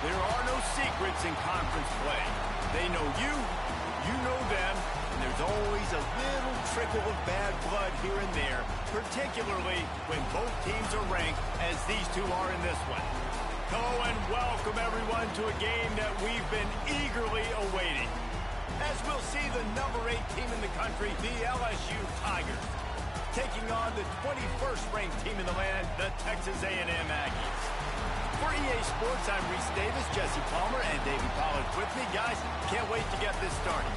There are no secrets in conference play. They know you, you know them, and there's always a little trickle of bad blood here and there, particularly when both teams are ranked as these two are in this one. Hello and welcome everyone to a game that we've been eagerly awaiting. As we'll see the number 8 team in the country, the LSU Tigers, taking on the 21st ranked team in the land, the Texas A&M Aggies. For EA Sports, I'm Reese Davis, Jesse Palmer, and Davey Pollard with me. Guys, can't wait to get this started.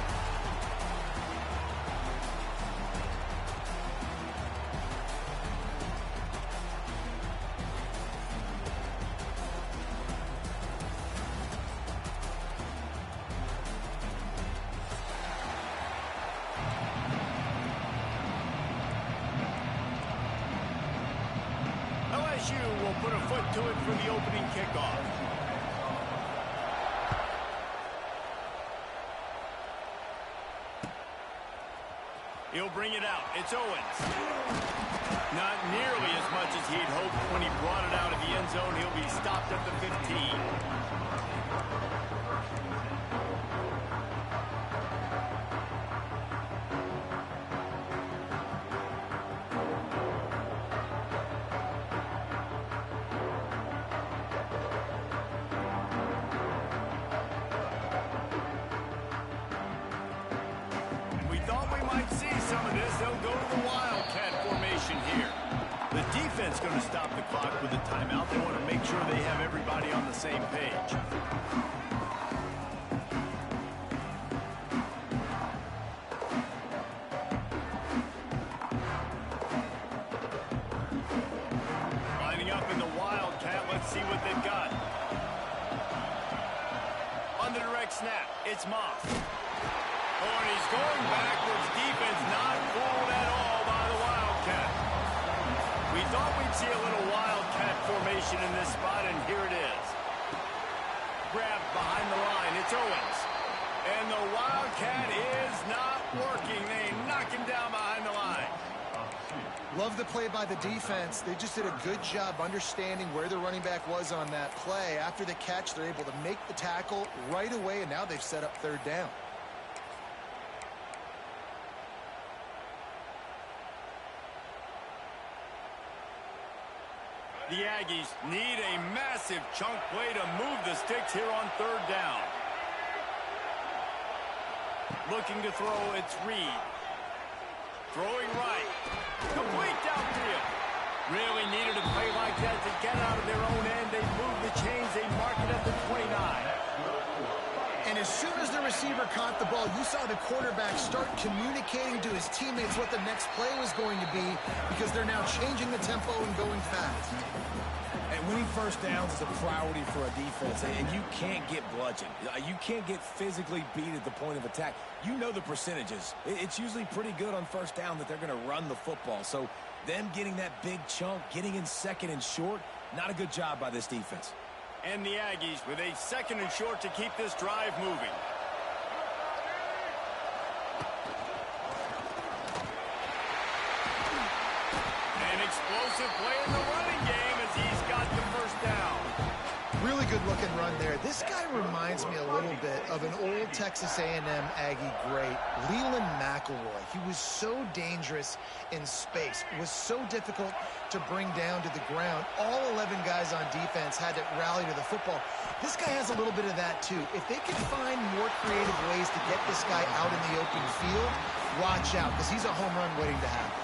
LSU will put a foot to it for the opening kickoff. He'll bring it out. It's Owens. Not nearly as much as he'd hoped when he brought it out of the end zone. He'll be stopped at the 15. Defense going to stop the clock with a timeout. They want to make sure they have everybody on the same page. Lining up in the Wildcat. Let's see what they've got. On the direct snap, it's Moss. Oh, and he's going backwards. Defense not fooled at all by the Wildcat. We thought we'd see a little Wildcat formation in this spot, and here it is. Grabbed behind the line. It's Owens. And the Wildcat is not working. They knock him down behind the line. Love the play by the defense. They just did a good job understanding where the running back was on that play. After the catch, they're able to make the tackle right away, and now they've set up third down. The Aggies need a massive chunk play to move the sticks here on third down. Looking to throw, it's Reed. Throwing right. Complete downfield. Really needed a play like that to get out of their own end. They move the chains. They mark it at the 29. And as soon as the receiver caught the ball, you saw the quarterback start communicating to his teammates what the next play was going to be, because they're now changing the tempo and going fast. And winning first downs is a priority for a defense, and you can't get bludgeoned. You can't get physically beat at the point of attack. You know the percentages. It's usually pretty good on first down that they're going to run the football. So them getting that big chunk, getting in second and short, not a good job by this defense. And the Aggies with a second and short to keep this drive moving. An explosive play in the running game as he's got the first down. Really good looking run there. This guy reminds me a little bit of an old Texas A&M Aggie great, Leland McElroy. He was so dangerous in space, was so difficult to bring down to the ground. All 11 guys on defense had to rally to the football. This guy has a little bit of that too. If they can find more creative ways to get this guy out in the open field, watch out, because he's a home run waiting to happen.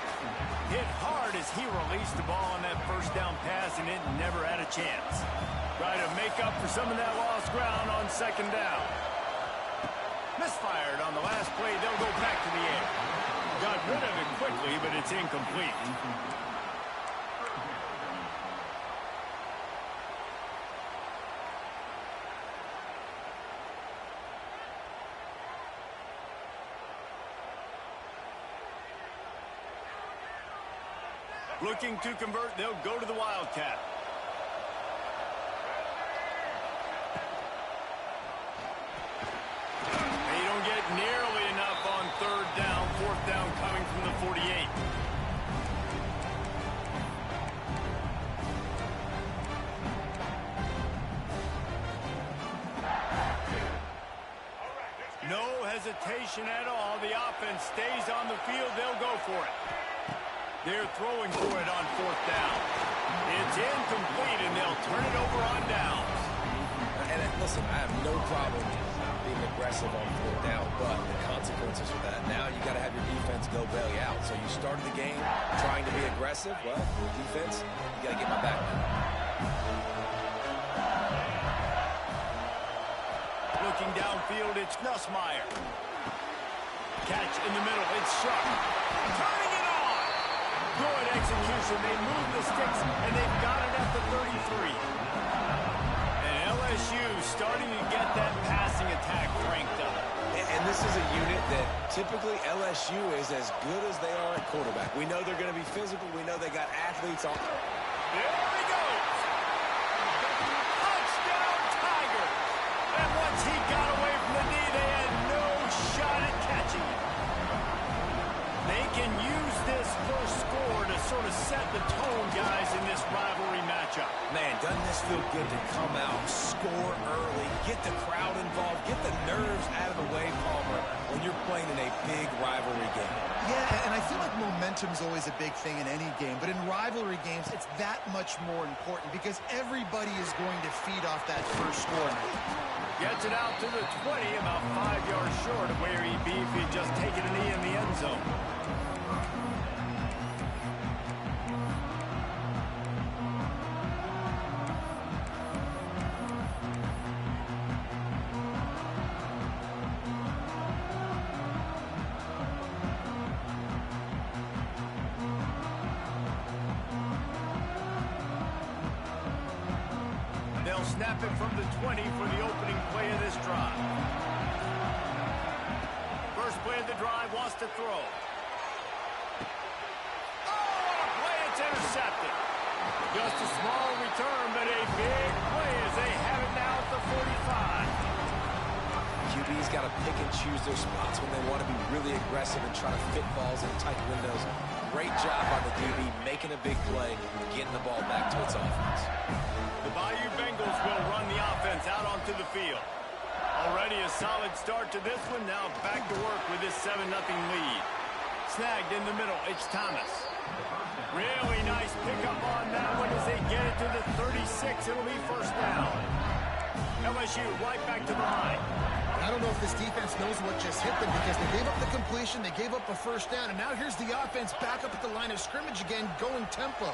Hit hard as he released the ball on that first down pass, and it never had a chance. Try to make up for some of that lost ground on second down. Misfired on the last play. They'll go back to the air. Got rid of it quickly, but it's incomplete. Looking to convert, they'll go to the Wildcat. They don't get nearly enough on third down. Fourth down coming from the 48. hesitation at all. The offense stays on the field. They'll go for it. They're throwing for it on 4th down. It's incomplete, and they'll turn it over on downs. And listen, I have no problem being aggressive on 4th down, but the consequences of that, now you got to have your defense go bail you out. So you started the game trying to be aggressive. Well, defense, you got to get my back now. Looking downfield, it's Ncaa. Catch in the middle, it's Sharp. Turning it on! Good execution. They move the sticks, and they've got it at the 33. And LSU starting to get that passing attack cranked up. And this is a unit that typically LSU is as good as they are at quarterback. We know they're going to be physical. We know they got athletes on. There he goes! Touchdown, Tiger! And once he got away from the knee, they had no shot at catching it. They can use this first score to sort of set the tone, guys, in this rivalry matchup. Man, doesn't this feel good to come out, score early, get the crowd involved, get the nerves out of the way, Palmer, when you're playing in a big rivalry game. Yeah, and I feel like momentum's always a big thing in any game, but in rivalry games, it's that much more important because everybody is going to feed off that first score. Gets it out to the 20, about 5 yards short of where he'd be if he'd just taken a knee in the end zone. They'll snap it from the 20 for the opening play of this drive. First play of the drive, wants to throw. Oh, play, it's intercepted. Just a small return, but a big play as they have it now at the 45. QB's got to pick and choose their spots when they want to be really aggressive and try to fit balls in tight windows. Great job by the DB making a big play, getting the ball back to its offense. The Bayou Bengals will run the offense out onto the field. Already a solid start to this one. Now back to work with this 7-0 lead. Snagged in the middle. It's Thomas. Really nice pickup on that one as they get it to the 36. It'll be first down. LSU right back to the line. I don't know if this defense knows what just hit them because they gave up the completion, they gave up a first down, and now here's the offense back up at the line of scrimmage again, going tempo.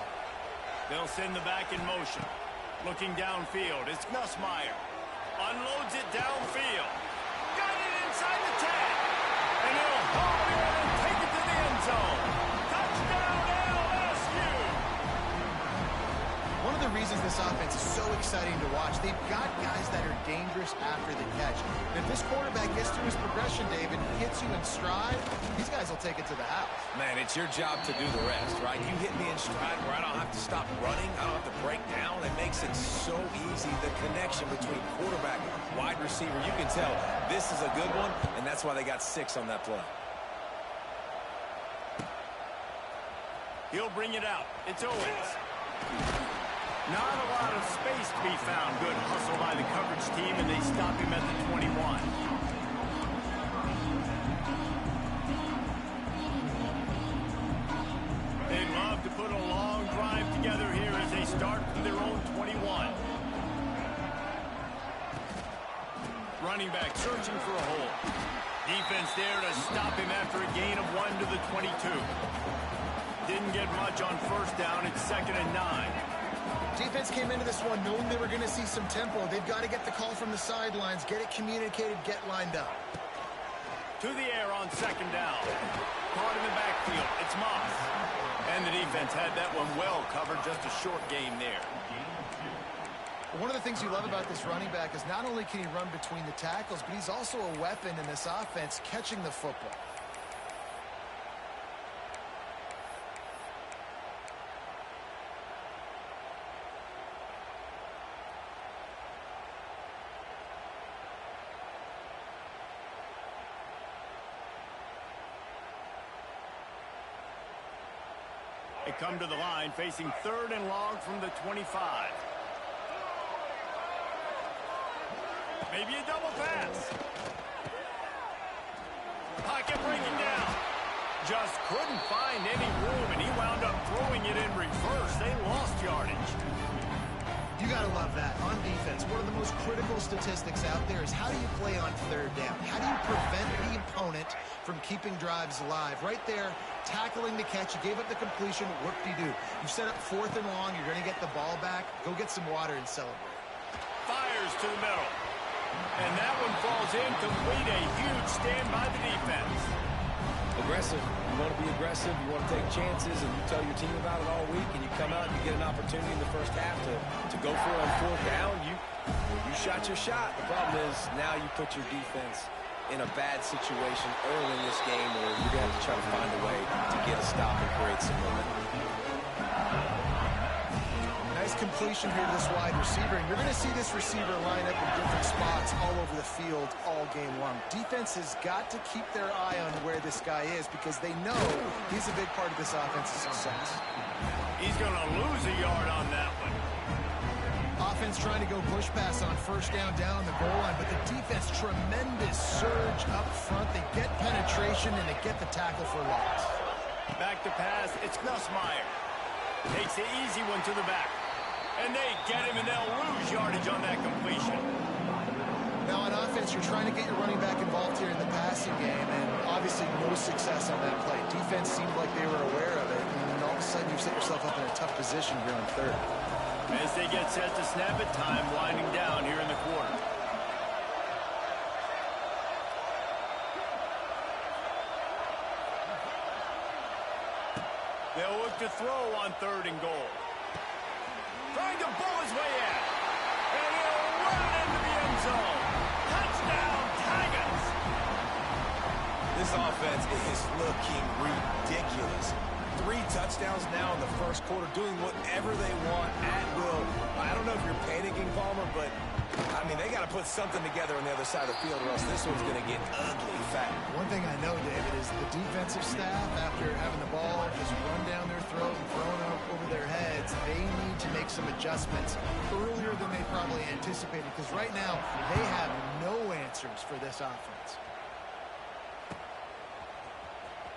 They'll send the back in motion. Looking downfield, it's Ncaa. Unloads it downfield. Got it inside the 10. And he'll haul it in and take it to the end zone. Touchdown, LSU! One of the reasons this offense is so exciting to watch, they've got guys that are dangerous after the catch. And if this quarterback gets through his progression, David, hits you in stride, these guys will take it to the house. Man, it's your job to do the rest, right? You hit me in stride where I don't have to stop running. I don't have to break down. It makes it so easy, the connection between quarterback, wide receiver. You can tell this is a good one, and that's why they got 6 on that play. He'll bring it out. It's Owens. Not a lot of space to be found. Good hustle by the coverage team, and they stop him at the 21. They'd love to put a long drive together here as they start from their own 21. Running back searching for a hole. Defense there to stop him after a gain of 1 to the 22. Didn't get much on first down. It's 2nd and 9. Defense came into this one knowing they were going to see some tempo. They've got to get the call from the sidelines, get it communicated, get lined up. To the air on 2nd down. Caught in the backfield. It's Moss. And the defense had that one well covered. Just a short gain there. One of the things you love about this running back is not only can he run between the tackles, but he's also a weapon in this offense catching the football. They come to the line facing 3rd and long from the 25. Maybe a double pass. pocket breaking down. Just couldn't find any room, and he wound up throwing it in reverse. They lost yardage. You got to love that. On defense, one of the most critical statistics out there is how do you play on third down? How do you prevent the opponent from keeping drives alive? Right there, tackling the catch. You gave up the completion. What do you do? You set up 4th and long. You're going to get the ball back. Go get some water and celebrate. Fires to the middle. And that one falls incomplete. A huge stand by the defense. Aggressive. You want to be aggressive. You want to take chances, and you tell your team about it all week, and you come out and you get an opportunity in the first half to go for it on 4th down. You shot your shot. The problem is now you put your defense in a bad situation early in this game where you're going to have to try to find a way to get a stop and create some momentum. Nice completion here to this wide receiver, and you're going to see this receiver line up in different spots all over the field all game long. Defense has got to keep their eye on where this guy is because they know he's a big part of this offense's success. He's going to lose a yard on that one. Offense trying to go push pass on 1st down on the goal line, but the defense, tremendous surge up front. They get penetration, and they get the tackle for loss. Back to pass, it's Nussmeier. Takes the easy one to the back. And they get him, and they'll lose yardage on that completion. Now on offense, you're trying to get your running back involved here in the passing game, and obviously no success on that play. Defense seemed like they were aware of it, and then all of a sudden you've set yourself up in a tough position here on 3rd. As they get set to snap it, time winding down here in the quarter. They'll look to throw on 3rd and goal. Trying to bull his way in. And he'll run it into the end zone. Touchdown, Tigers! This offense is looking ridiculous. 3 touchdowns now in the first quarter, doing whatever they want at will. I don't know if you're panicking, Palmer, but, I mean, they got to put something together on the other side of the field or else this one's going to get ugly fat. One thing I know, David, is the defensive staff, after having the ball just run down their throat and thrown up over their heads, they need to make some adjustments earlier than they probably anticipated because right now they have no answers for this offense.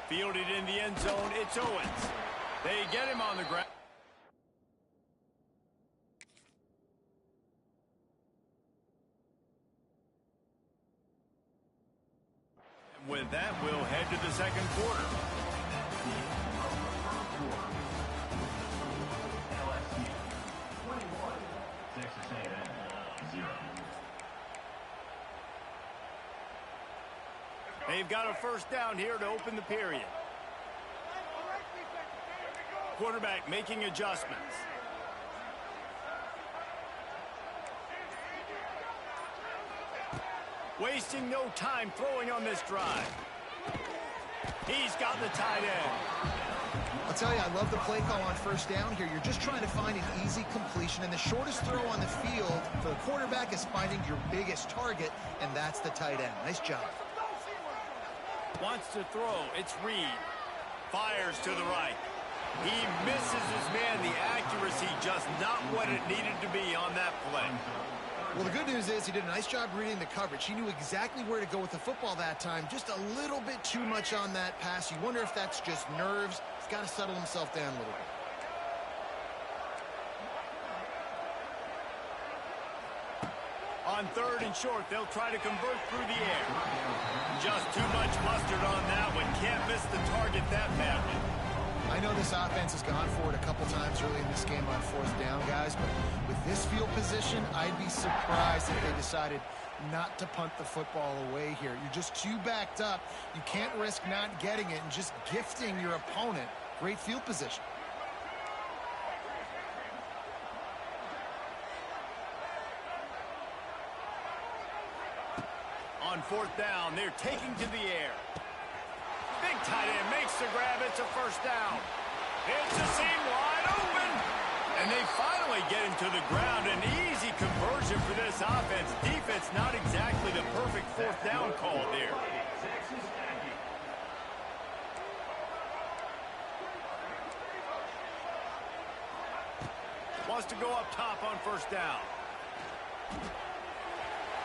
Fielded in the end zone, it's Owens. They get him on the ground. With that, we'll head to the second quarter. They've got a 1st down here to open the period. Quarterback making adjustments. Wasting no time throwing on this drive. He's got the tight end. I'll tell you, I love the play call on 1st down here. You're just trying to find an easy completion, and the shortest throw on the field for the quarterback is finding your biggest target, and that's the tight end. Nice job. Wants to throw. It's Reed. Fires to the right. He misses his man. The accuracy just not what it needed to be on that play. Well, the good news is he did a nice job reading the coverage. He knew exactly where to go with the football that time. Just a little bit too much on that pass. You wonder if that's just nerves. He's got to settle himself down a little bit. On 3rd and short, they'll try to convert through the air. Just too much mustard on that one. Can't miss the target that badly. I know this offense has gone for it a couple times early in this game on 4th down, guys, but with this field position, I'd be surprised if they decided not to punt the football away here. You're just too backed up. You can't risk not getting it and just gifting your opponent great field position. On 4th down, they're taking to the air. Big tight end makes the grab. It's a 1st down. It's a seam wide open. And they finally get him to the ground. An easy conversion for this offense. Defense not exactly the perfect 4th down call there. Wants to go up top on 1st down.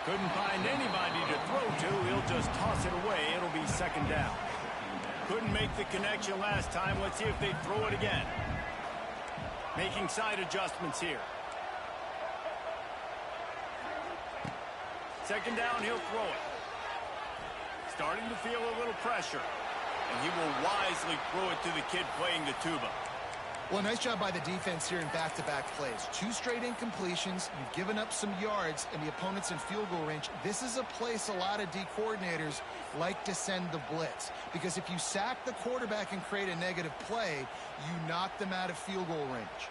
Couldn't find anybody to throw to. He'll just toss it away. It'll be second down. Couldn't make the connection last time. Let's see if they throw it again. Making side adjustments here. Second down, he'll throw it. Starting to feel a little pressure. And he will wisely throw it to the kid playing the tuba. Well, nice job by the defense here in back-to-back plays. 2 straight incompletions. You've given up some yards, and the opponent's in field goal range. This is a place a lot of D coordinators like to send the blitz. Because if you sack the quarterback and create a negative play, you knock them out of field goal range.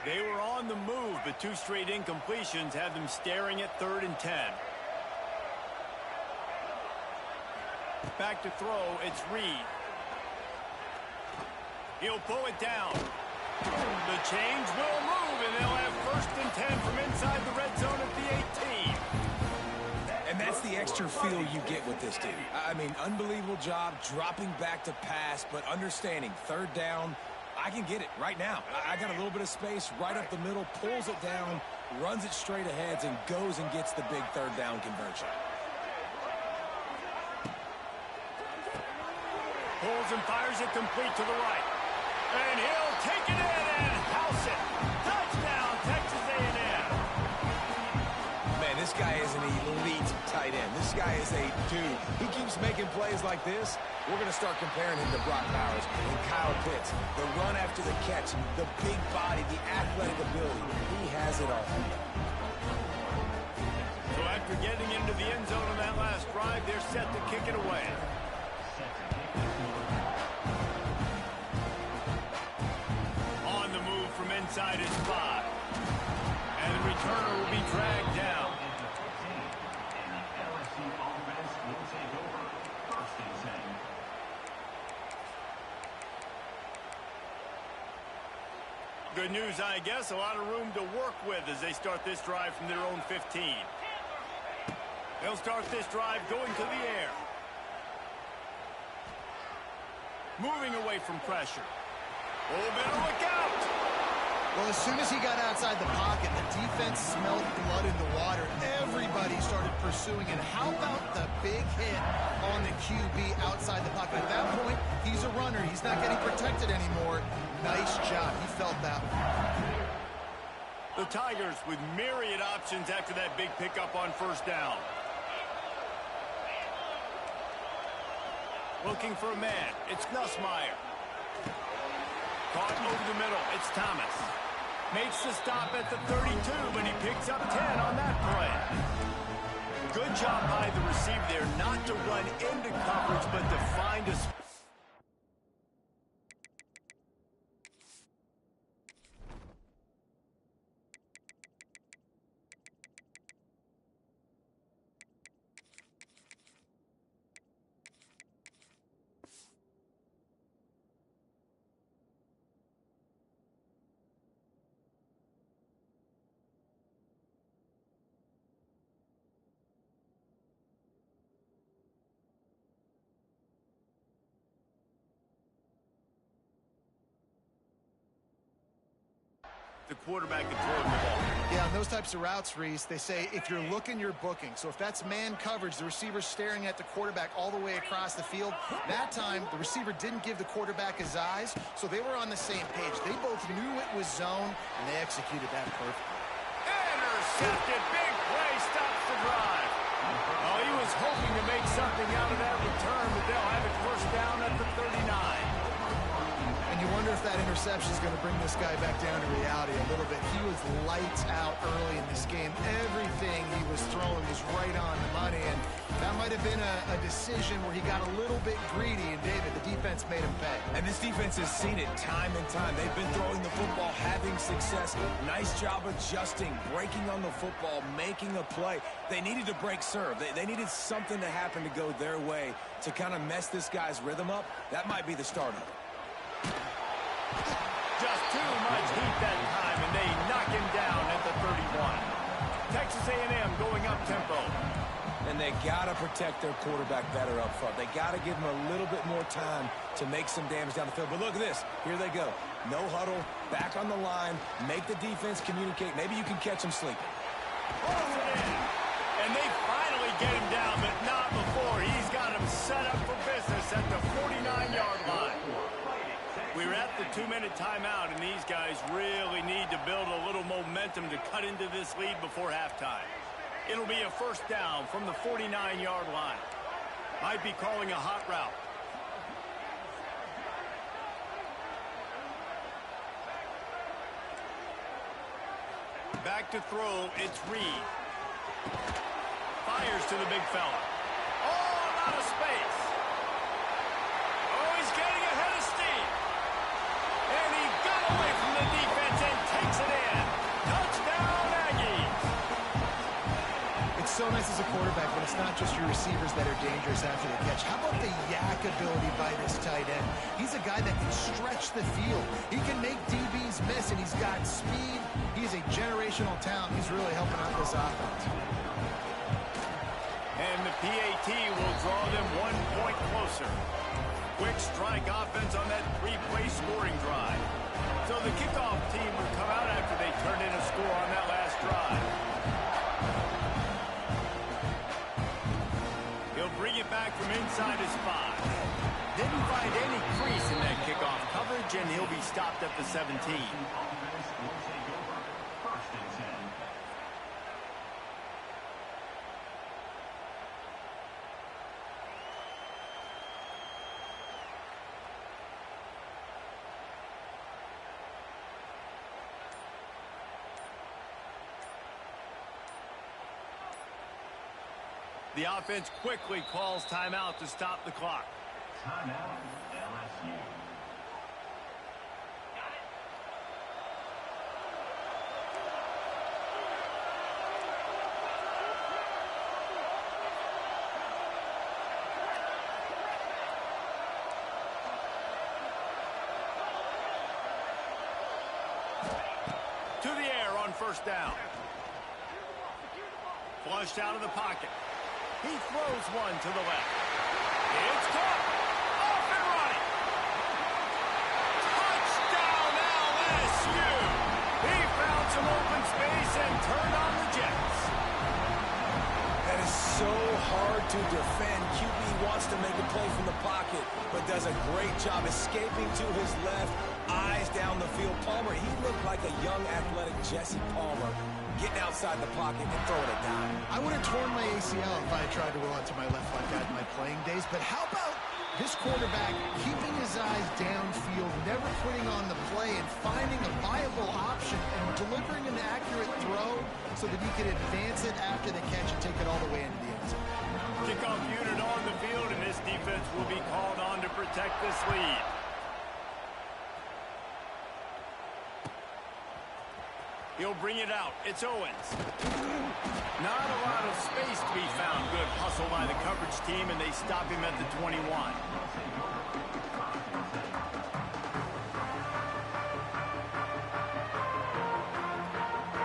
They were on the move, but 2 straight incompletions have them staring at 3rd and 10. Back to throw, it's Reed. He'll pull it down. The chains will move, and they'll have 1st and 10 from inside the red zone at the 18. And that's the extra feel you get with this team. I mean, unbelievable job dropping back to pass, but understanding 3rd down, I can get it right now. I got a little bit of space right up the middle, pulls it down, runs it straight ahead, and goes and gets the big 3rd down conversion. Pulls and fires it complete to the right. And he'll take it in and house it. Touchdown, Texas A&M. Man, this guy is an elite tight end. This guy is a dude. He keeps making plays like this. We're going to start comparing him to Brock Bowers and Kyle Pitts. The run after the catch, the big body, the athletic ability. He has it all. So after getting into the end zone on that last drive, they're set to kick it away. On the move from inside his 5. And the returner will be dragged down. Good news, I guess. A lot of room to work with as they start this drive from their own 15. They'll start this drive going to the air. Moving away from pressure. Oh, better look out! Well, as soon as he got outside the pocket, the defense smelled blood in the water. Everybody started pursuing it. How about the big hit on the QB outside the pocket? At that point, he's a runner. He's not getting protected anymore. Nice job. He felt that one. The Tigers with myriad options after that big pickup on 1st down. Looking for a man. It's Nussmeier. Caught over the middle. It's Thomas. Makes the stop at the 32, but he picks up 10 on that play. Good job by the receiver there, not to run into coverage, but to find a... The quarterback can throw the ball. Yeah, on those types of routes, Reese, they say if you're looking, you're booking. So if that's man coverage, the receiver's staring at the quarterback all the way across the field. That time, the receiver didn't give the quarterback his eyes, so they were on the same page. They both knew it was zone, and they executed that perfectly. Intercepted. Big play stops the drive. Oh, he was hoping to make something out of that return, but they'll have it 1st down at the 39. And you wonder if that interception is going to bring this guy back down to reality a little bit. He was lights out early in this game. Everything he was throwing was right on the money, and that might have been a decision where he got a little bit greedy, and David, the defense made him pay. And this defense has seen it time and time. They've been throwing the football, having success. Nice job adjusting, breaking on the football, making a play. They needed to break serve. They needed something to happen to go their way to kind of mess this guy's rhythm up. That might be the start of it. Just too much heat that time, and they knock him down at the 31. Texas A&M going up tempo. And they got to protect their quarterback better up front. They got to give him a little bit more time to make some damage down the field. But look at this. Here they go. No huddle, back on the line, make the defense communicate. Maybe you can catch them sleeping. Pulls it in. And they finally get him down, but not before. He's got him set up for business at the 49-yard line. We're at the 2-minute timeout, and these guys really need to build a little momentum to cut into this lead before halftime. It'll be a first down from the 49-yard line. Might be calling a hot route. Back to throw, it's Reed. Fires to the big fella. Oh, out of space. Oh, he's getting ahead of steam. And he got away from the defense and takes it in. Touchdown, Aggies. It's so nice as a quarterback when it's not just your receivers that are dangerous after the catch. How about the yak ability by this tight end? He's a guy that can stretch the field. He can make DBs miss, and he's got speed. He's a generational talent. He's really helping out this offense. And the PAT will draw them 1 point closer. Quick strike offense on that 3-play scoring drive. So the kickoff team will come out after they turned in a score on that last drive. He'll bring it back from inside his 5. Didn't find any crease in that kickoff coverage, and he'll be stopped at the 17. The offense quickly calls timeout to stop the clock. Timeout, LSU. To the air on first down. Flushed out of the pocket. He throws one to the left. It's caught. Off and running. Touchdown, LSU. He found some open space and turned on the Jets. That is so hard to defend. QB wants to make a play from the pocket, but does a great job escaping to his left, eyes down the field. Palmer, he looked like a young, athletic Jesse Palmer, getting outside the pocket and throwing it down. I would have torn my ACL if I had tried to roll out to my left like that in my playing days, but how about this quarterback keeping his eyes downfield, never putting on the play, and finding a viable option and delivering an accurate throw so that he could advance it after the catch and take it all the way into the end zone. Kickoff unit on the field, and this defense will be called on to protect this lead. He'll bring it out. It's Owens. Not a lot of space to be found. Good hustle by the coverage team, and they stop him at the 21.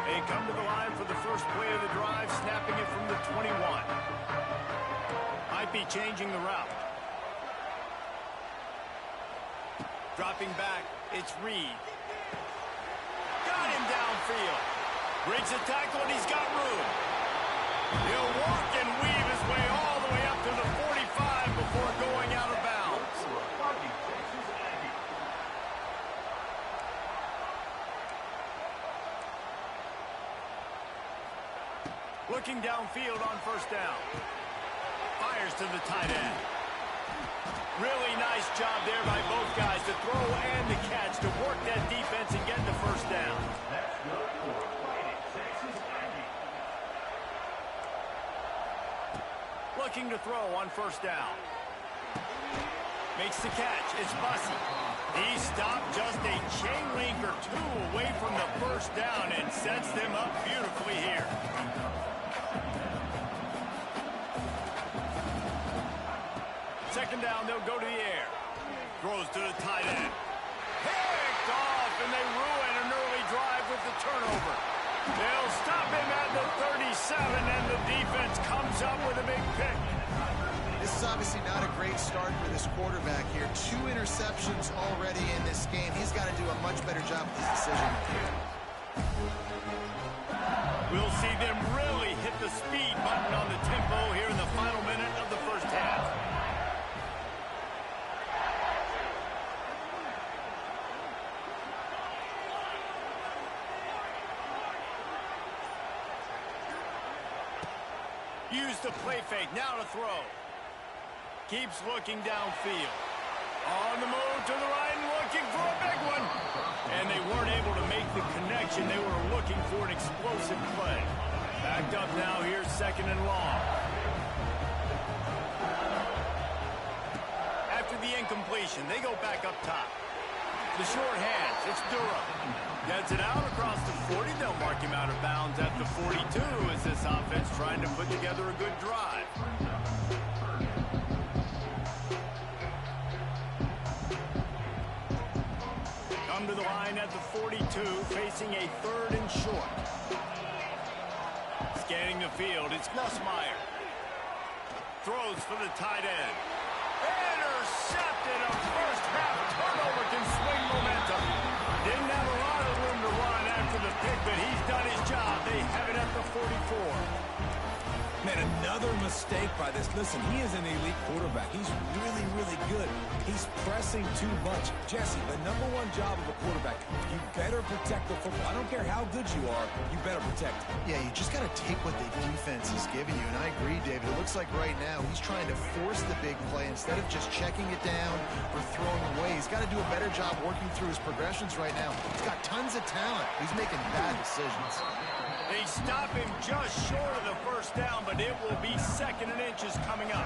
They come to the line for the first play of the drive, snapping it from the 21. Might be changing the route. Dropping back, it's Reed. Got him downfield. Breaks a tackle, and he's got room. He'll walk and weave his way all the way up to the 45 before going out of bounds. Looking downfield on first down. Fires to the tight end. Really nice job there by both guys to throw and to catch, to work that defense and get the first down. Looking to throw on first down. Makes the catch. It's Bussey. He stopped just a chain link or two away from the first down and sets them up beautifully here. Second down, they'll go to the air. Throws to the tight end. Picked off, and they ruin an early drive with the turnover. They'll stop him at the 37, and the defense comes up with a big pick. This is obviously not a great start for this quarterback here. 2 interceptions already in this game. He's got to do a much better job with his decision. We'll see them really hit the speed button on the tempo here in the final minute of the first half. Use the play fake, now to throw. Keeps looking downfield. On the move to the right and looking for a big one. And they weren't able to make the connection. They were looking for an explosive play. Backed up now here, second and long. After the incompletion, they go back up top. The short hands, it's Durham. Gets it out across the 40. They'll mark him out of bounds at the 42 as this offense trying to put together a good drive. Come to the line at the 42, facing a third and short. Scanning the field, it's Nussmeier. Throws for the tight end. Intercepted. A first half turnover can swing momentum. Didn't have a lot of room to run after the pick, but he's done his job. They have it at the 44. Man, another mistake by this. Listen, he is an elite quarterback. He's really, really good. He's pressing too much. Jesse, the #1 job of a quarterback, you better protect the football. I don't care how good you are, you better protect it. Yeah, you just got to take what the defense is giving you. And I agree, David. It looks like right now he's trying to force the big play instead of just checking it down or throwing away. He's got to do a better job working through his progressions right now. He's got tons of talent. He's making bad decisions. They stop him just short of the first down, but it will be second and inches coming up.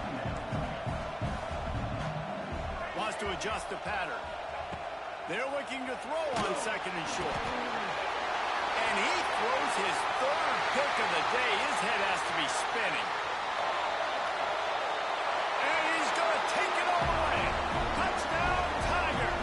Wants to adjust the pattern. They're looking to throw on second and short. And he throws his third pick of the day. His head has to be spinning. And he's going to take it all the way. Touchdown, Tigers.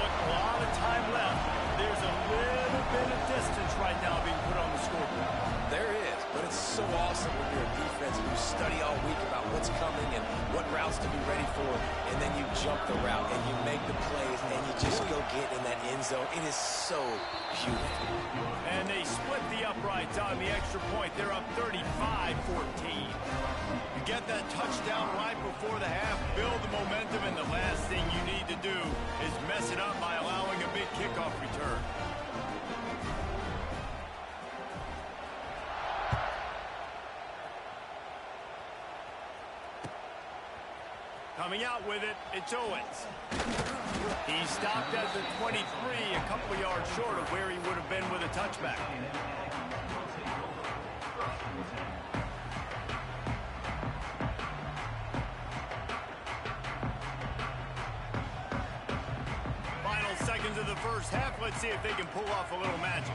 Look, a lot of time left. There's a little bit of distance right now being put on the scoreboard. There is, but it's so awesome when you're a defense and you study all week about what's coming and what routes to be ready for, and then you jump the route and you make the plays and you just go get in that end zone. It is so beautiful. And they split the uprights on the extra point. They're up 35-14. You get that touchdown right before the half, build the momentum, and the last thing you need to do is mess it up by allowing a big kickoff return. Coming out with it, it's Owens. He stopped at the 23, a couple of yards short of where he would have been with a touchback. Final seconds of the first half. Let's see if they can pull off a little magic.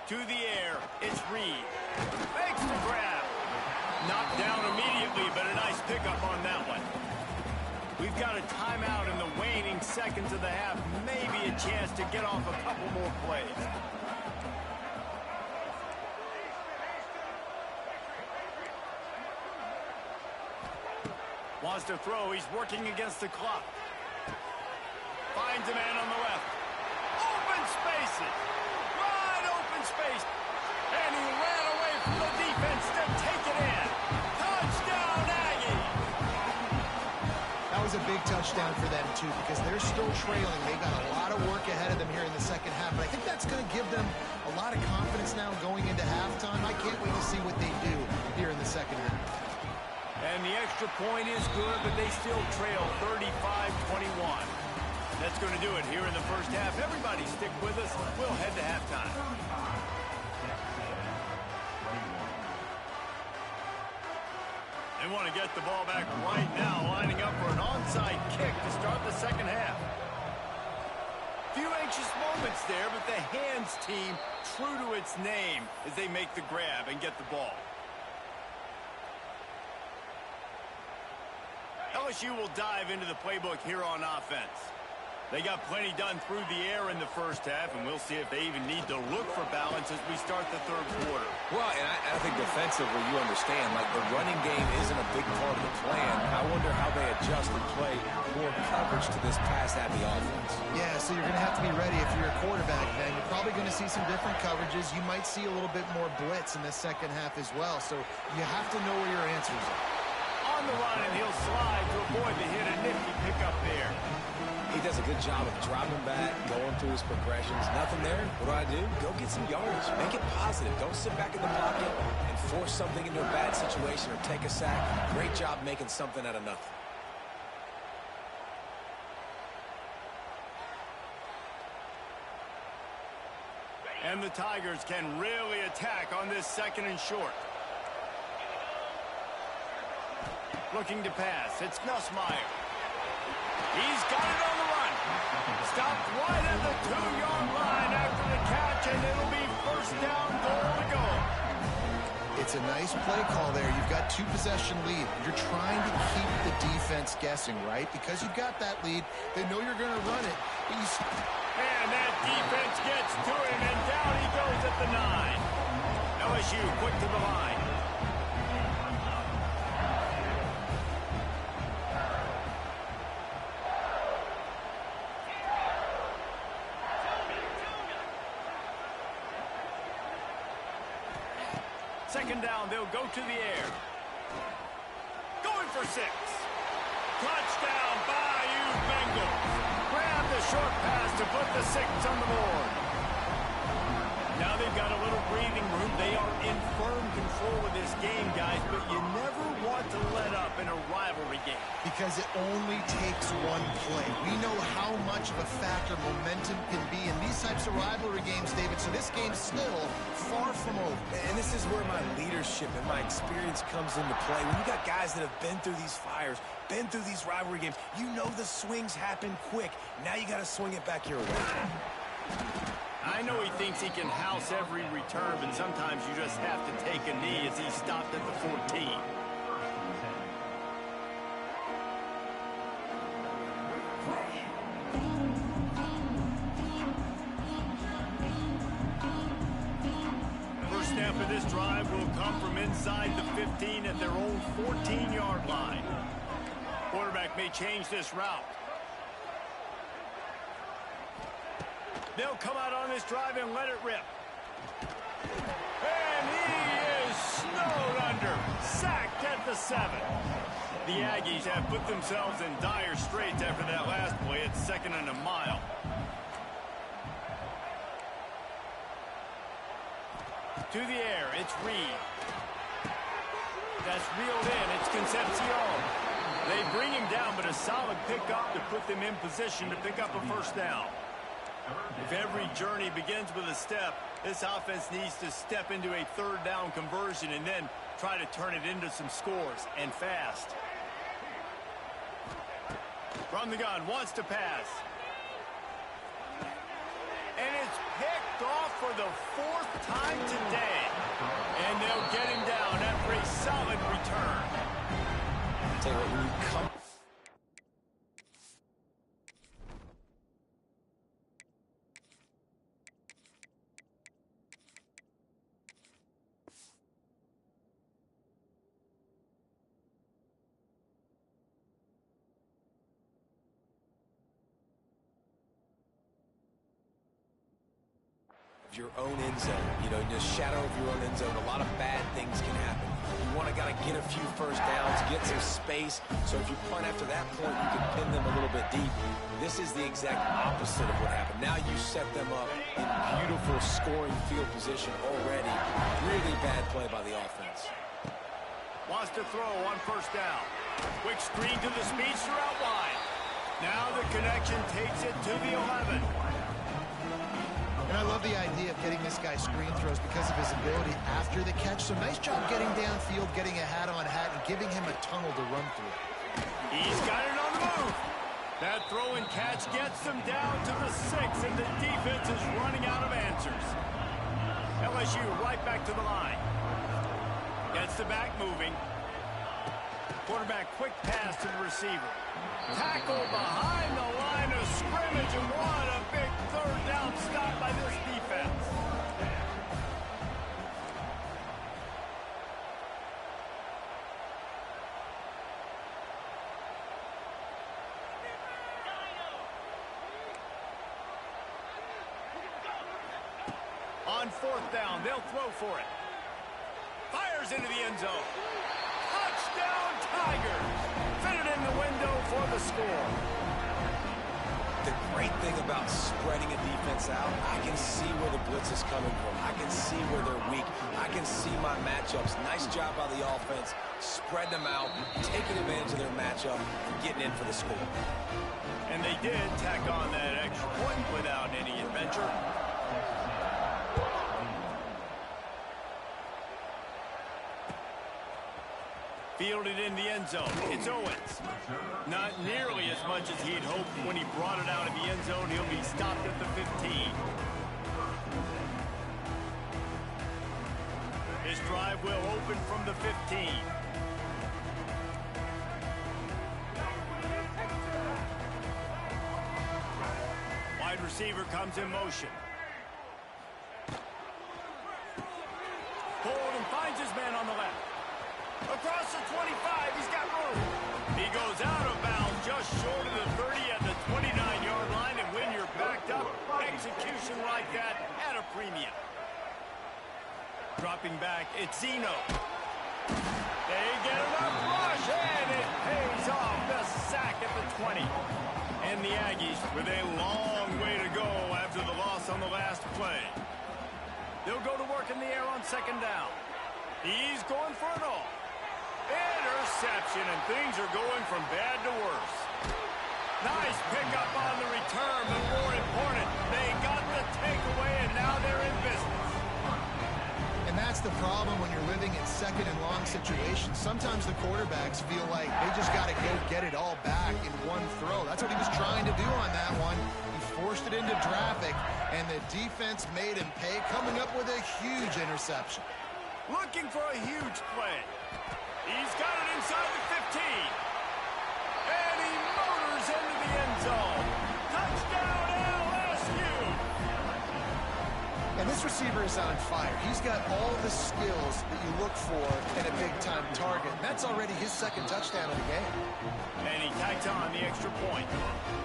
To the air, it's Reed. Makes the grab. Knocked down immediately, but a nice pickup on that one. We've got a timeout in the waning seconds of the half. Maybe a chance to get off a couple more plays. Wants to throw. He's working against the clock. Finds a man on the left. Open spaces. Space, and he ran away from the defense to take it in. Touchdown, Aggie! That was a big touchdown for them, too, because they're still trailing. They got a lot of work ahead of them here in the second half, but I think that's going to give them a lot of confidence now going into halftime. I can't wait to see what they do here in the second half. And the extra point is good, but they still trail 35-21. That's going to do it here in the first half. Everybody stick with us. We'll head to halftime. They want to get the ball back right now, lining up for an onside kick to start the second half. Few anxious moments there, but the hands team true to its name as they make the grab and get the ball. LSU will dive into the playbook here on offense. They got plenty done through the air in the first half, and we'll see if they even need to look for balance as we start the third quarter. Well, and I think defensively, you understand, like the running game isn't a big part of the plan. I wonder how they adjust and play more coverage to this pass-happy offense. Yeah, so you're going to have to be ready if you're a quarterback, man. You're probably going to see some different coverages. You might see a little bit more blitz in the second half as well, so you have to know where your answers are. On the run, and he'll slide to avoid the hit. A nifty pickup there. He does a good job of dropping back, going through his progressions. Nothing there. What do? Go get some yardage. Make it positive. Don't sit back in the pocket and force something into a bad situation or take a sack. Great job making something out of nothing. And the Tigers can really attack on this second and short. Looking to pass. It's Nussmeier. He's got it on the run. Stopped right at the 2-yard line after the catch, and it'll be first down, goal to go. It's a nice play call there. You've got 2-possession lead. You're trying to keep the defense guessing, right? Because you've got that lead, they know you're going to run it. And that defense gets to him, and down he goes at the 9. LSU quick to the line. Second down, they'll go to the air. Going for 6. Touchdown, Bayou Bengals. Grab the short pass to put the 6 on the board. Now they've got a little breathing room. They are in firm control of this game, guys, but you never want to let up in a rivalry game. Because it only takes one play. We know how much of a factor momentum can be in these types of rivalry games, David, so this game's still far from over. And this is where my leadership and my experience comes into play. When you got guys that have been through these fires, been through these rivalry games, you know the swings happen quick. Now you got to swing it back your way. I know he thinks he can house every return, but sometimes you just have to take a knee as he stopped at the 14. First snap of this drive will come from inside the 15 at their own 14-yard line. Quarterback may change this route. They'll come out on this drive and let it rip. And he is snowed under. Sacked at the 7. The Aggies have put themselves in dire straits after that last play. It's 2nd and a mile. To the air, it's Reed. That's reeled in. It's Concepcion. They bring him down, but a solid pickup to put them in position to pick up a first down. If every journey begins with a step, this offense needs to step into a third down conversion and then try to turn it into some scores, and fast. From the gun, wants to pass. And it's picked off for the 4th time today. And they'll get him down after a solid return. Tell you what, when you come... your own end zone, you know, in the shadow of your own end zone, a lot of bad things can happen. You want to get a few first downs, get some space, so if you punt after that point, you can pin them a little bit deep. This is the exact opposite of what happened. Now you set them up in beautiful scoring field position already. Really bad play by the offense. Wants to throw on first down. Quick screen to the speedster out wide. Now the connection takes it to the 11. And I love the idea of getting this guy screen throws because of his ability after the catch. So nice job getting downfield, getting a hat-on-hat, and giving him a tunnel to run through. He's got it on the move. That throw and catch gets them down to the 6, and the defense is running out of answers. LSU right back to the line. Gets the back moving. Quarterback quick pass to the receiver. Tackle behind the line of scrimmage, and what a big third down stop by this defense. On fourth down, they'll throw for it. Fires into the end zone. Touchdown, Tigers. Fitted in the window for the score. The great thing about spreading a defense out, I can see where the blitz is coming from. I can see where they're weak. I can see my matchups. Nice job by the offense. Spread them out, taking advantage of their matchup, getting in for the score. And they did tack on that extra point without any adventure. Fielded in the end zone. It's Owens. Not nearly as much as he'd hoped when he brought it out of the end zone. He'll be stopped at the 15. This drive will open from the 15. Wide receiver comes in motion. Pulled and finds his man on the left. Across the 25, he's got room. He goes out of bounds just short of the 30 at the 29-yard line, and when you're backed up, execution like that at a premium. Dropping back, it's Zeno. They get enough rush, and it pays off. The sack at the 20. And the Aggies with a long way to go after the loss on the last play. They'll go to work in the air on second down. He's going for it all. Interception, and things are going from bad to worse. Nice pickup on the return, but more important, they got the takeaway, and now they're in business. And that's the problem when you're living in second and long situations. Sometimes the quarterbacks feel like they just got to go get it all back in one throw. That's what he was trying to do on that one. He forced it into traffic, and the defense made him pay, coming up with a huge interception. Looking for a huge play. He's got it inside the 15. And he motors into the end zone. Touchdown, LSU. And this receiver is on fire. He's got all the skills that you look for in a big-time target. And that's already his second touchdown of the game. And he tacks on the extra point.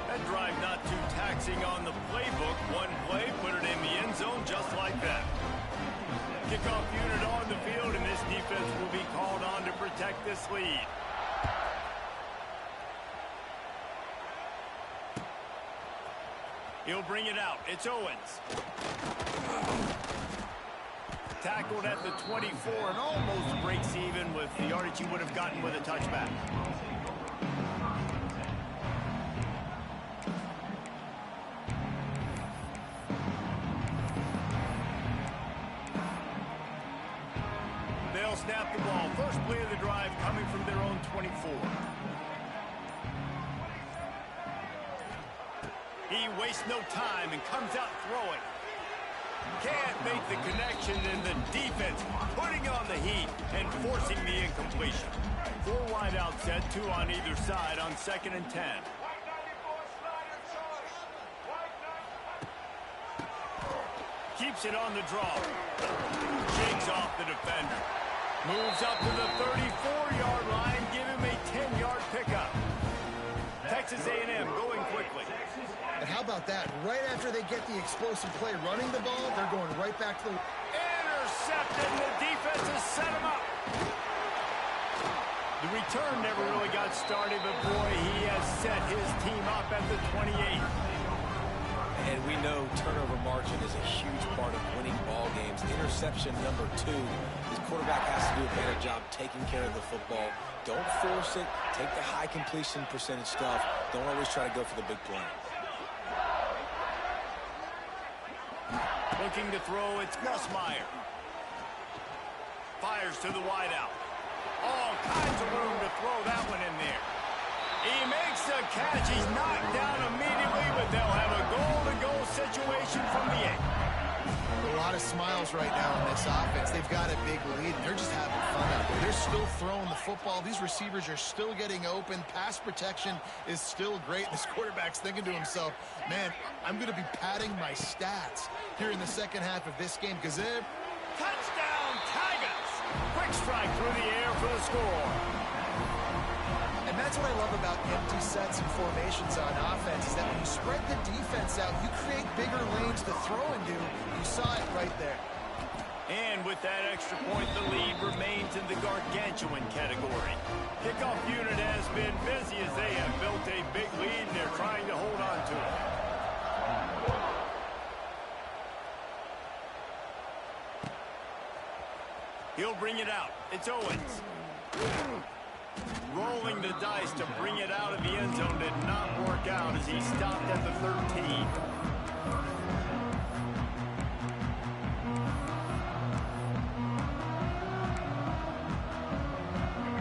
That drive not too taxing on the playbook. One play, put it in the end zone just like that. Kickoff unit on the field, and this defense will be called on to protect this lead. He'll bring it out. It's Owens. Tackled at the 24 and almost breaks even with the yardage he would have gotten with a touchback. They'll snap the ball. First play of the drive coming from their own 24. He wastes no time and comes out throwing. Can't make the connection, and the defense putting on the heat and forcing the incompletion. 4 wide out set, 2 on either side on 2nd and 10. Keeps it on the draw. Shakes off the defender. Moves up to the 34-yard line. Give him a 10-yard pickup. Texas A&M going quickly. And how about that? Right after they get the explosive play running the ball, they're going right back to the... Intercepted, and the defense has set him up. The return never really got started, but boy, he has set his team up at the 28. And we know turnover margin is a huge part of winning ball games. Interception number 2. His quarterback has to do a better job taking care of the football. Don't force it. Take the high completion percentage stuff. Don't always try to go for the big play. Looking to throw, it's Nussmeier. Fires to the wideout. All kinds of room to throw that one in there. He makes the catch. He's knocked down immediately, but they'll have a goal-to-goal situation from the 8. A lot of smiles right now in this offense. They've got a big lead, and they're just having fun out there. They're still throwing the football. These receivers are still getting open. Pass protection is still great. This quarterback's thinking to himself, man, I'm going to be padding my stats here in the second half of this game because they're... Touchdown, Tigers! Quick strike through the air for the score. And that's what I love about empty sets and formations on offense is that when you spread the defense out, you create bigger lanes to throw into. You saw it right there. And with that extra point, the lead remains in the gargantuan category. Kickoff unit has been busy as they have built a big lead, and they're trying to hold on to it. He'll bring it out. It's Owens. Rolling the dice to bring it out of the end zone did not work out as he stopped at the 13.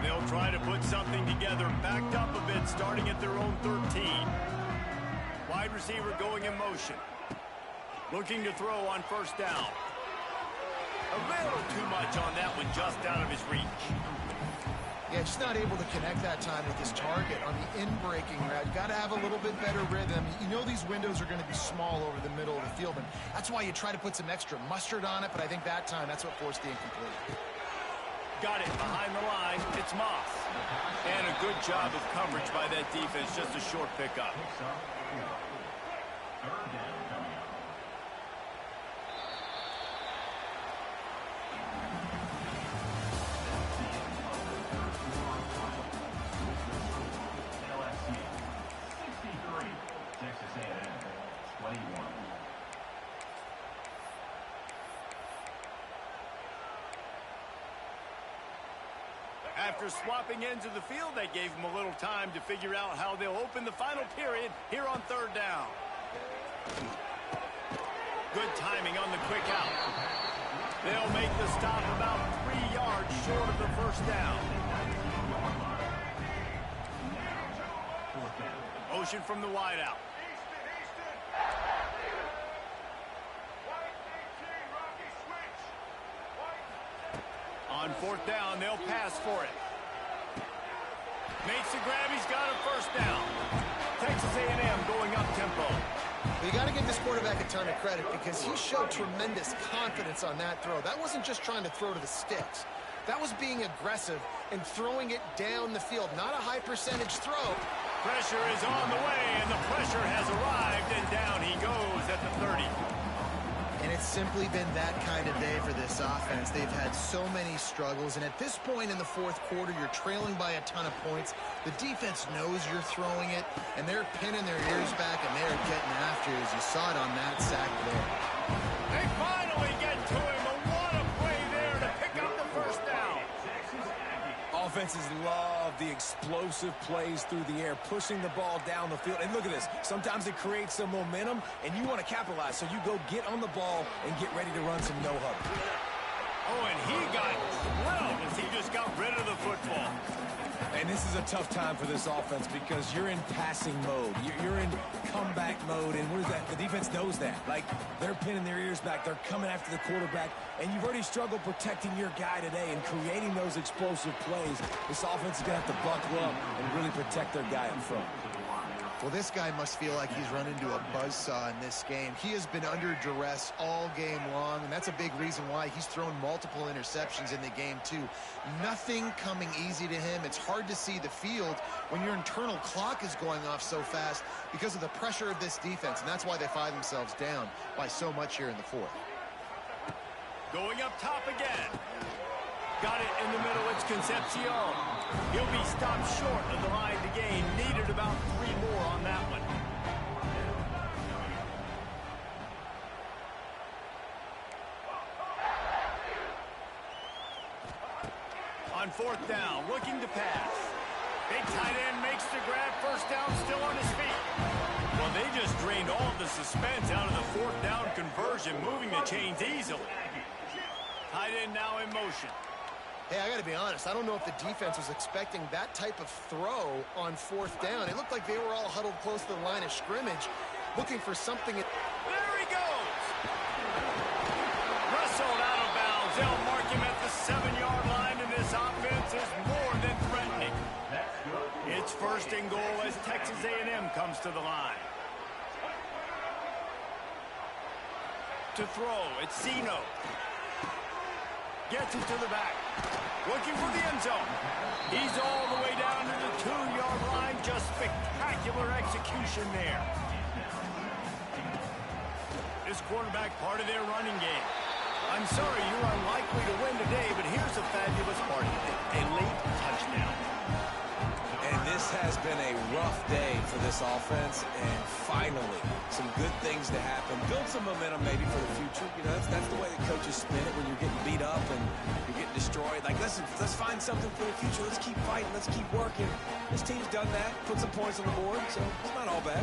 They'll try to put something together, backed up a bit, starting at their own 13. Wide receiver going in motion. Looking to throw on first down. A little too much on that one, just out of his reach. Yeah, just not able to connect that time with his target on the in-breaking route. Got to have a little bit better rhythm. You know these windows are going to be small over the middle of the field, and that's why you try to put some extra mustard on it, but I think that time that's what forced the incomplete. Got it behind the line. It's Moss. And a good job of coverage by that defense. Just a short pickup. Third down coming up. LSU 63, Texas A&M 21. After swapping ends of the field, they gave them a little time to figure out how they'll open the final period here on third down. Good timing on the quick out. They'll make the stop about 3 yards short of the first down. Motion from the wide out. On fourth down, they'll pass for it. Makes the grab. He's got a first down. Texas A&M going up tempo. You got to give this quarterback a ton of credit because he showed tremendous confidence on that throw. That wasn't just trying to throw to the sticks. That was being aggressive and throwing it down the field. Not a high percentage throw. Pressure is on the way, and the pressure has arrived, and down he goes at the 30. And it's simply been that kind of day for this offense. They've had so many struggles, and at this point in the fourth quarter, you're trailing by a ton of points. The defense knows you're throwing it, and they're pinning their ears back, and they're getting after it, as you saw it on that sack there. They finally get to him, and what a play there to pick up the first down. Offenses love the explosive plays through the air, pushing the ball down the field. And look at this. Sometimes it creates some momentum, and you want to capitalize. So you go get on the ball and get ready to run some no-huddle. Oh, and he got drilled as he just got rid of the football. And this is a tough time for this offense because you're in passing mode. You're in comeback mode, and what is that? The defense knows that. Like, they're pinning their ears back. They're coming after the quarterback, and you've already struggled protecting your guy today and creating those explosive plays. This offense is going to have to buckle up and really protect their guy in front. Well, this guy must feel like he's run into a buzzsaw in this game. He has been under duress all game long, and that's a big reason why he's thrown multiple interceptions in the game, too. Nothing coming easy to him. It's hard to see the field when your internal clock is going off so fast because of the pressure of this defense, and that's why they find themselves down by so much here in the fourth. Going up top again. Got it in the middle. It's Concepcion. He'll be stopped short of the line to gain. Needed about 3 more on that one. On fourth down, looking to pass. Big tight end makes the grab. First down, still on his feet. Well, they just drained all the suspense out of the fourth down conversion, moving the chains easily. Tight end now in motion. Hey, I got to be honest. I don't know if the defense was expecting that type of throw on fourth down. It looked like they were all huddled close to the line of scrimmage, looking for something. There he goes. It's first and goal as Texas A&M comes to the line. To throw, it's Zeno. Gets it to the back. Looking for the end zone. He's all the way down to the 2-yard line. Just spectacular execution there. This quarterback part of their running game. I'm sorry you're unlikely to win today, but here's a fabulous part of it. A late touchdown. And this has been a rough day for this offense, and finally, some good things to happen. Build some momentum maybe for the future. You know, that's the way the coaches spin it when you're getting beat up and you're getting destroyed. Like, let's find something for the future. Let's keep fighting. Let's keep working. This team's done that, put some points on the board, so it's not all bad.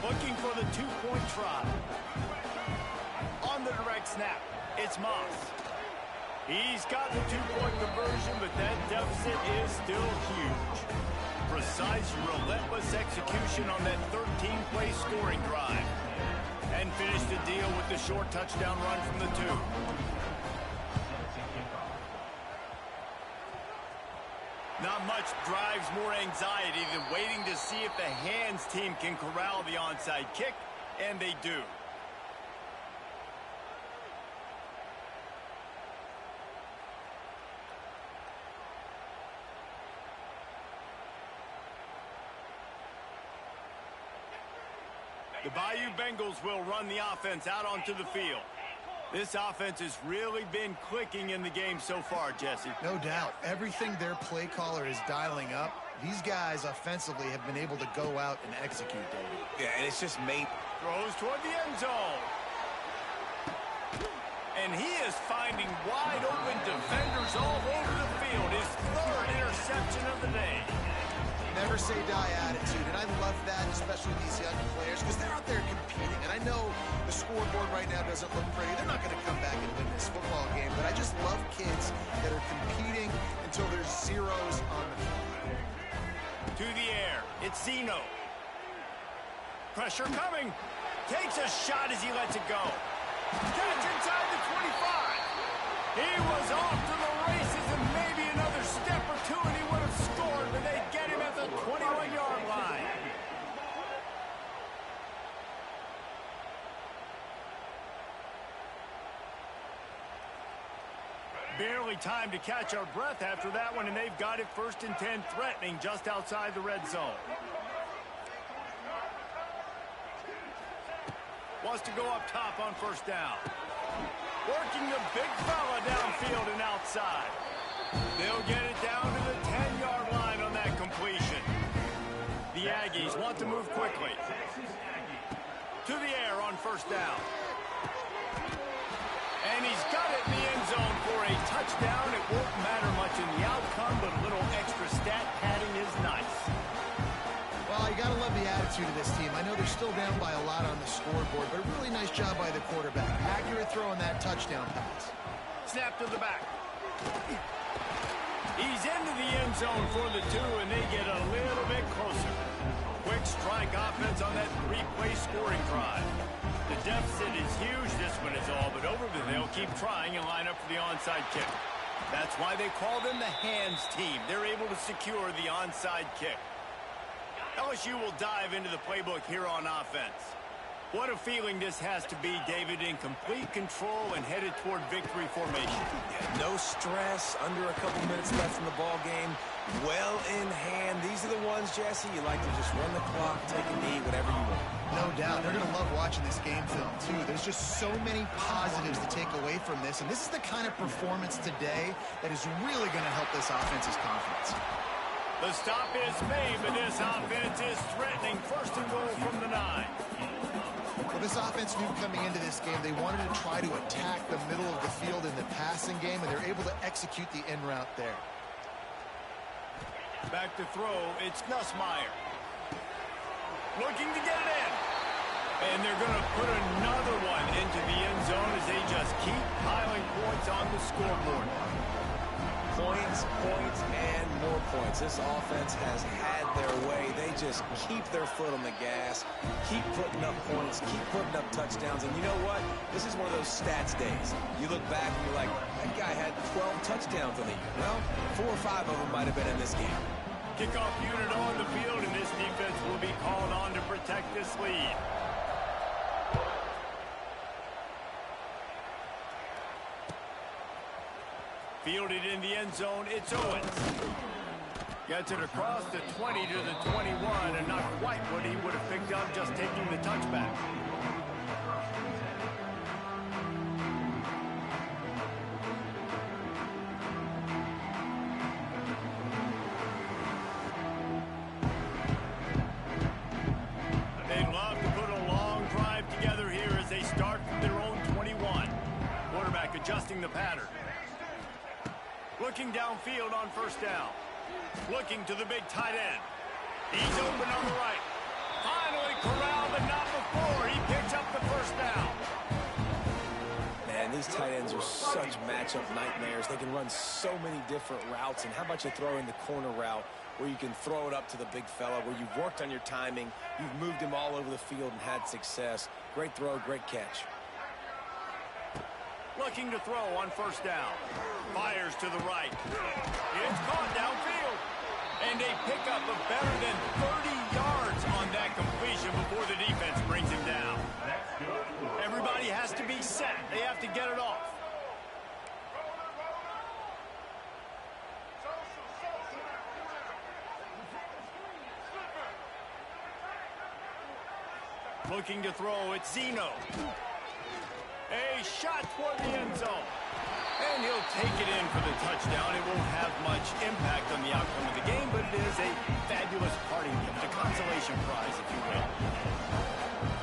Looking for the 2-point try. On the direct snap, it's Moss. He's got the 2-point conversion, but that deficit is still huge. Precise, relentless execution on that 13-play scoring drive. And finish the deal with the short touchdown run from the 2. Not much drives more anxiety than waiting to see if the hands team can corral the onside kick, and they do. The Bayou Bengals will run the offense out onto the field. This offense has really been clicking in the game so far, Jesse. No doubt. Everything their play caller is dialing up, these guys offensively have been able to go out and execute, David. Yeah, and it's just made. Throws toward the end zone. And he is finding wide open defenders all over the field. His 3rd interception of the day. Never say die attitude, and I love that, especially with these young players, because they're out there competing. And I know the scoreboard right now doesn't look pretty. They're not going to come back and win this football game, but I just love kids that are competing until there's zeros on the field. To the air, it's Zeno. Pressure coming. Takes a shot as he lets it go. Catch inside the 25. He was off to the races, and maybe another step or two, and he would have scored, but they get him at the 21-yard line. Barely time to catch our breath after that one, and they've got it 1st and 10, threatening just outside the red zone. Wants to go up top on 1st down. Working the big fella downfield and outside. They'll get it down to the 10-yard line on that completion. The Aggies want to move quickly. To the air on 1st down. And he's got it in the end zone for a touchdown. It won't matter much in the outcome, but a little extra stat padding is nice. Well, you got to love the attitude of this team. I know they're still down by a lot on the scoreboard, but a really nice job by the quarterback. Accurate throw on that touchdown pass. Snap to the back. He's into the end zone for the 2, and they get a little bit closer. Quick strike offense on that 3-play scoring drive. The deficit is huge, this one is all but over, but they'll keep trying and line up for the onside kick. That's why they call them the hands team. They're able to secure the onside kick. LSU will dive into the playbook here on offense. What a feeling this has to be, David, in complete control and headed toward victory formation. Yeah, no stress, under a couple minutes left in the ball game, well in hand. These are the ones, Jesse, you like to just run the clock, take a knee, whatever you want. No doubt. They're going to love watching this game film, too. There's just so many positives to take away from this, and this is the kind of performance today that is really going to help this offense's confidence. The stop is made, but this offense is threatening. 1st and goal from the 9. Well, this offense knew coming into this game they wanted to try to attack the middle of the field in the passing game, and they're able to execute the in route there. Back to throw, it's Nussmeier. Looking to get it in. And they're going to put another one into the end zone as they just keep piling points on the scoreboard. Points, points, and more points. This offense has had their way. They just keep their foot on the gas, keep putting up points, keep putting up touchdowns. And you know what? This is one of those stats days. You look back and you're like, that guy had 12 touchdowns on the year. Well, 4 or 5 of them might have been in this game. Kickoff unit on the field, and this defense will be called on to protect this lead. Fielded in the end zone, it's Owens. Gets it across the 20 to the 21, and not quite what he would have picked up just taking the touchback. They'd love to put a long drive together here as they start from their own 21. Quarterback adjusting the pattern. Looking downfield on first down. Looking to the big tight end. He's open on the right. Finally corralled, but not before. He picks up the first down. Man, these tight ends are such matchup nightmares. They can run so many different routes. And how about you throw in the corner route where you can throw it up to the big fella, where you've worked on your timing, you've moved him all over the field and had success. Great throw, great catch. Looking to throw on first down. Fires to the right. It's caught downfield. And a pickup of better than 30 yards on that completion before the defense brings him down. Everybody has to be set. They have to get it off. Looking to throw, it's Zeno. A shot toward the end zone. And he'll take it in for the touchdown. It won't have much impact on the outcome of the game, but it is a fabulous parting gift, a consolation prize, if you will.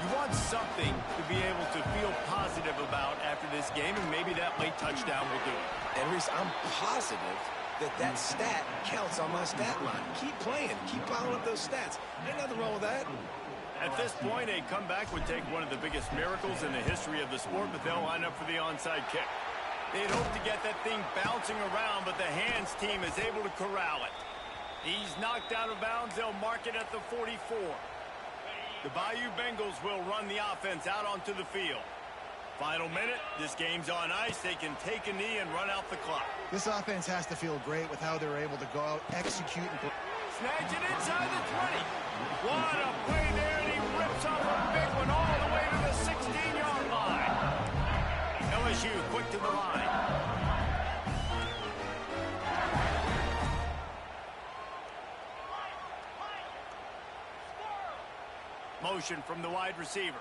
You want something to be able to feel positive about after this game, and maybe that late touchdown will do it. And Reese, I'm positive that stat counts on my stat line. Keep playing. Keep piling up those stats. Ain't nothing wrong with that. At this point, a comeback would take one of the biggest miracles in the history of the sport, but they'll line up for the onside kick. They'd hope to get that thing bouncing around, but the hands team is able to corral it. He's knocked out of bounds. They'll mark it at the 44. The Bayou Bengals will run the offense out onto the field. Final minute. This game's on ice. They can take a knee and run out the clock. This offense has to feel great with how they're able to go out, execute, and Snags it inside the 20. What a play there, and he rips off a big one all the way to the 16-yard line. LSU quick to the line. Motion from the wide receiver.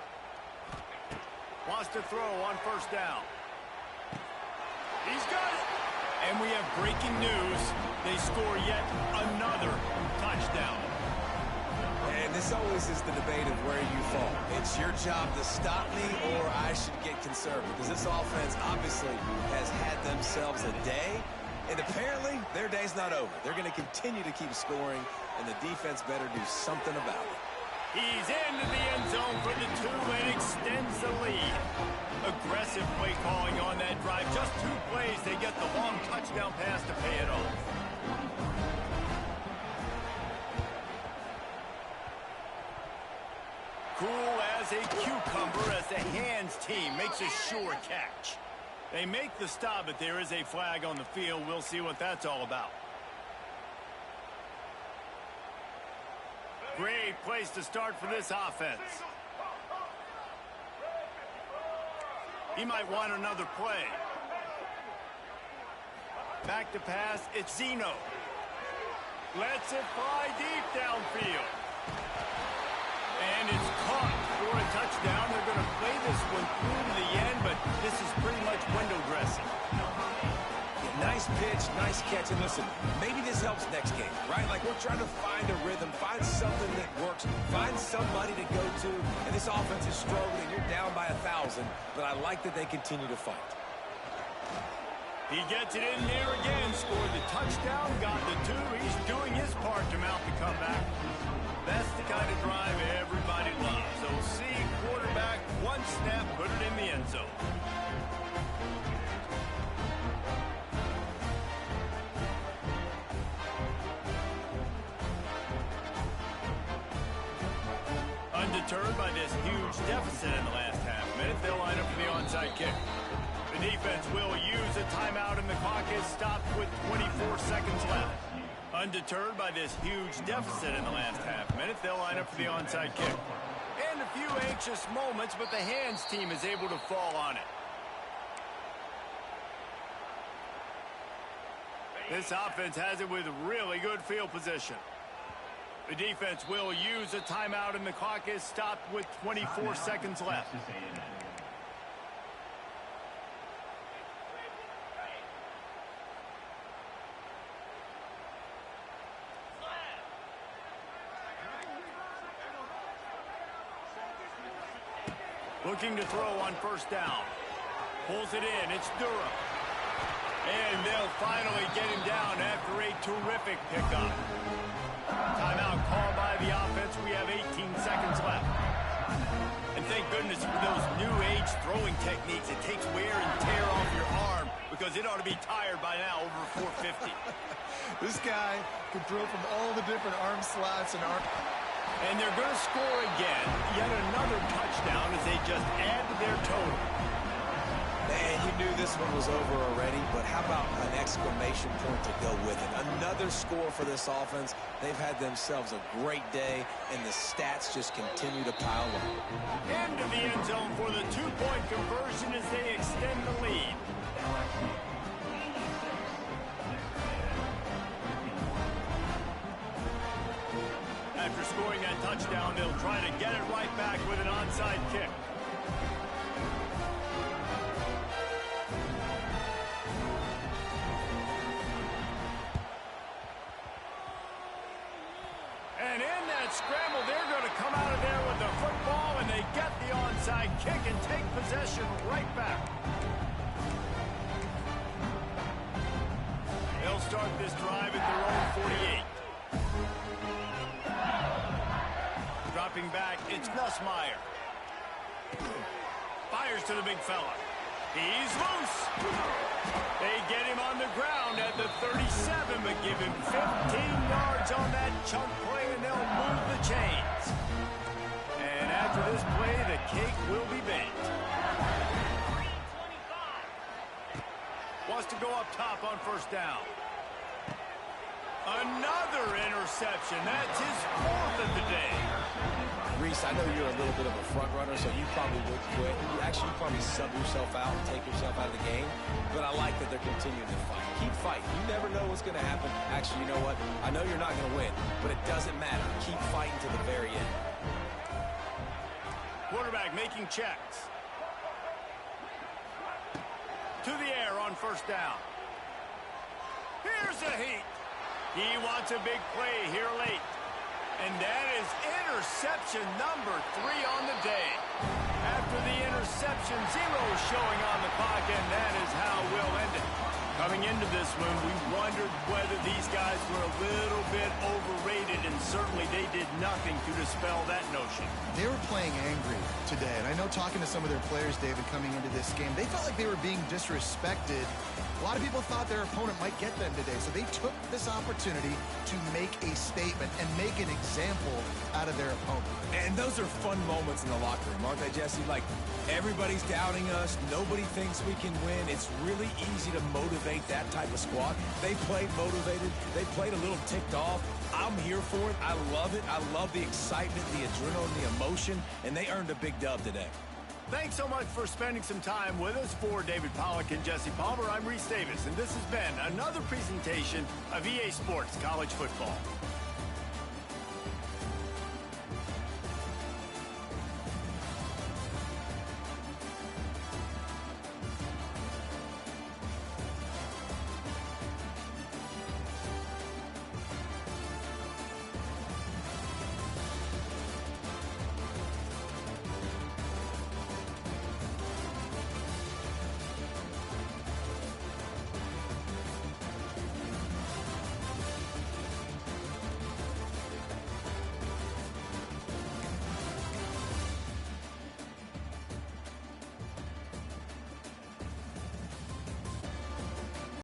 Wants to throw on first down. He's got it. And we have breaking news. They score yet another touchdown. And this always is the debate of where you fall. It's your job to stop me, or I should get conservative, because this offense obviously has had themselves a day, and apparently their day's not over. They're going to continue to keep scoring, and the defense better do something about it. He's into the end zone for the 2 and extends the lead. Aggressive play calling on that drive. Just 2 plays, they get the long touchdown pass to pay it off. Cool as a cucumber as the hands team makes a sure catch. They make the stop, but there is a flag on the field. We'll see what that's all about. Great place to start for this offense. He might want another play. Back to pass, it's Zeno. Lets it fly deep downfield. And it's caught for a touchdown. They're going to play this one through to the end, but this is pretty much window dressing. Nice pitch, nice catch, and listen, maybe this helps next game, right? Like, we're trying to find a rhythm, find something that works, find somebody to go to, and this offense is struggling. You're down by 1,000, but I like that they continue to fight. He gets it in there again, scored the touchdown, got the 2. He's doing his part to mount the comeback. That's the kind of drive everybody loves. So, see, quarterback, 1 snap, put it in the end zone. Undeterred by this huge deficit in the last half-minute, they'll line up for the onside kick. The defense will use a timeout, and the clock is stopped with 24 seconds left. Undeterred by this huge deficit in the last half minute, they'll line up for the onside kick. And a few anxious moments, but the hands team is able to fall on it. This offense has it with really good field position. The defense will use a timeout, and the clock is stopped with 24 seconds left. Looking to throw on first down. Pulls it in. It's Durham. And they'll finally get him down after a terrific pickup. Timeout called by the offense. We have 18 seconds left. And thank goodness for those new age throwing techniques. It takes wear and tear off your arm because it ought to be tired by now over 450. This guy can throw from all the different arm slots and arm. And they're going to score again. Yet another touchdown as they just add to their total. Man, you knew this one was over already, but how about an exclamation point to go with it? Another score for this offense. They've had themselves a great day, and the stats just continue to pile up. Into the end zone for the two-point conversion as they extend the lead. After scoring that touchdown, they'll try to get it right back with an onside kick. And in that scramble, they're going to come out of there with the football, and they get the onside kick and take possession right back. They'll start this drive at their own 48. Dropping back, it's Nussmeier. Fires to the big fella. He's loose. They get him on the ground at the 37, but give him 15 yards on that chunk play, and they'll move the chains. And after this play, the cake will be baked. Wants to go up top on first down. Another interception. That's his fourth of the day. Reese, I know you're a little bit of a front runner, so you probably would quit. You probably sub yourself out and take yourself out of the game. But I like that they're continuing to fight. Keep fighting. You never know what's going to happen. Actually, you know what? I know you're not going to win, but it doesn't matter. Keep fighting to the very end. Quarterback making checks. To the air on first down. Here's a heat. He wants a big play here late. And that is interception number 3 on the day. After the interception, 0 showing on the clock, and that is how we'll end it. Coming into this one, we wondered whether these guys were a little bit overrated, and certainly they did nothing to dispel that notion. They were playing angry today, and I know talking to some of their players, David, coming into this game, they felt like they were being disrespected. A lot of people thought their opponent might get them today, so they took this opportunity to make a statement and make an example out of their opponent. And those are fun moments in the locker room, aren't they, Jesse? Like, everybody's doubting us. Nobody thinks we can win. It's really easy to motivate that type of squad. They played motivated. They played a little ticked off. I'm here for it. I love it. I love the excitement, the adrenaline, the emotion, and they earned a big dub today. Thanks so much for spending some time with us. For David Pollack and Jesse Palmer, I'm Reese Davis, and this has been another presentation of EA Sports College Football.